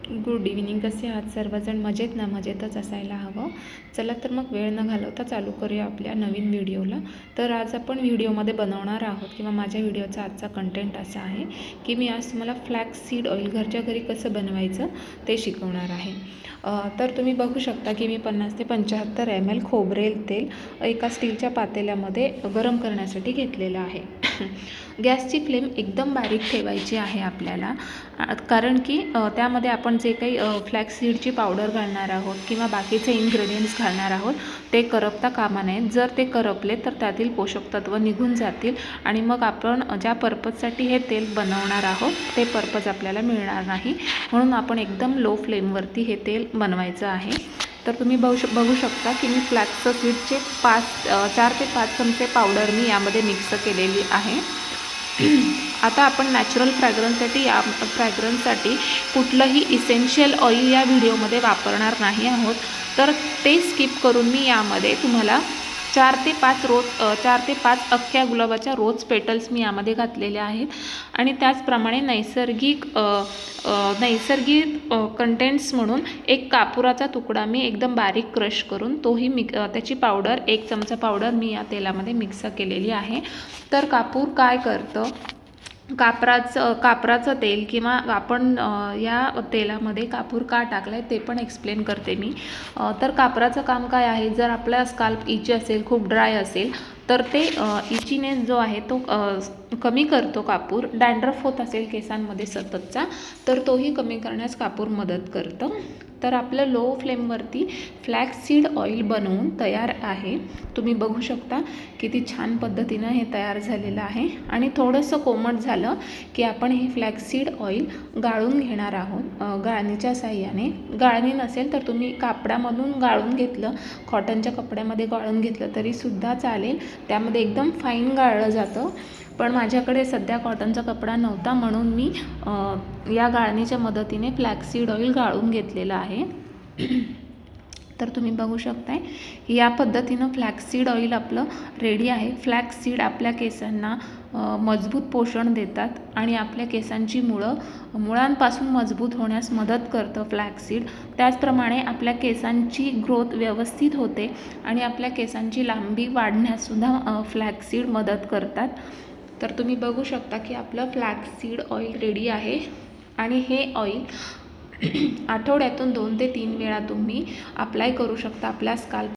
Good evening. कसे आहात सर्वजण? मजेत ना? मजेतच असायला हवं. चला तर मग वेळ न घालवता चालू करूया आपल्या नवीन व्हिडिओला. तर आज आपण व्हिडिओमध्ये बनवणार आहोत किंवा माझ्या व्हिडिओचा आजचा कंटेंट असा आहे की मी आज तुम्हाला फ्लॅक्स सीड ऑइल घरच्या घरी कसं बनवायचं ते शिकवणार आहे. तर तुम्ही बघू शकता की मी 50 ते 75 ml खोबरेल तेल एका स्टीलच्या पातेल्यामध्ये गरम करण्यासाठी घेतलेलं आहे. गॅसची फ्लेम एकदम बारीक ठेवायची आहे आपल्याला, कारण की त्यामध्ये आपण जे काही फ्लॅक्स सीडची पावडर घालणार आहोत किंवा बाकीचे इन्ग्रेडियंट्स घालणार आहोत ते करपता कामा नयेत. जर ते करपले तर त्यातील पोषक तत्व निघून जातील आणि मग आपण ज्या पर्पजसाठी हे तेल बनवणार आहोत ते पर्पज आपल्याला मिळणार नाही. म्हणून आपण एकदम लो फ्लेमवरती हे तेल बनवायचं आहे. तर तुम्ही बघू शकता की मी फ्लॅक्स सीडचे 4 ते 5 चमचे पावडर मी यामध्ये मिक्स केलेली आहे. आता आपण नॅचरल फ्रॅग्रन्ससाठी कुठलंही इसेन्शियल ऑइल या व्हिडिओमध्ये वापरणार नाही आहोत. तर ते स्किप करून मी यामध्ये तुम्हाला 4 ते 5 अख्ख्या गुलाबाच्या रोज पेटल्स मी यामध्ये घातलेले आहेत आणि त्याचप्रमाणे नैसर्गिक कंटेंट्स म्हणून एक कापुराचा तुकडा मी एकदम बारीक क्रश करून तोही त्याची पावडर 1 चमचा पावडर मी या तेलामध्ये मिक्स केलेली आहे. तर कापूर काय करतं, कापराचं तेल किंवा आपण या तेलामध्ये कापूर का टाकला आहे ते पण एक्सप्लेन करते मी. तर कापराचं काम काय आहे, जर आपला स्काल्प इची असेल, खूप ड्राय असेल तर ते इचीनेस जो आहे तो कमी करतो कापूर. डॅन्ड्रफ होत असेल केसांमध्ये सततचा तर तोही कमी करण्यास कापूर मदत करतं. तर आपलं लो फ्लेमवरती फ्लॅक्स सीड ऑइल बनवून तयार आहे. तुम्ही बघू शकता किती छान पद्धतीनं हे तयार झालेलं आहे. आणि थोडंसं कोमट झालं की आपण हे फ्लॅक्स सीड ऑइल गाळून घेणार आहोत गाळणीच्या साहाय्याने. गाळणी नसेल तर तुम्ही कापडामधून गाळून घेतलं, कॉटनच्या कपड्यामध्ये गाळून घेतलं तरीसुद्धा चालेल. त्यामध्ये एकदम फाईन गाळलं जातं. पण माझ्याकडे सध्या कॉटनचा कपडा नव्हता म्हणून मी या गाळणीच्या मदतीने फ्लॅक्स सीड ऑइल गाळून घेतलेलं आहे. तर तुम्ही बघू शकताय या पद्धतीनं फ्लॅक्स सीड ऑइल आपलं रेडी आहे. फ्लॅक्स सीड आपल्या केसांना मजबूत पोषण देतात आणि आपल्या केसांची मुळांपासून मजबूत होण्यास मदत करतं फ्लॅक्स सीड. त्याचप्रमाणे आपल्या केसांची ग्रोथ व्यवस्थित होते आणि आपल्या केसांची लांबी वाढण्याससुद्धा फ्लॅक्स सीड मदत करतात. तर तुम्ही बघू शकता की आपलं फ्लॅक्स सीड ऑइल रेडी आहे आणि हे ऑइल आठवड्यातून 2 ते 3 वेळा तुम्ही अप्लाय करू शकता आपल्या स्काल्प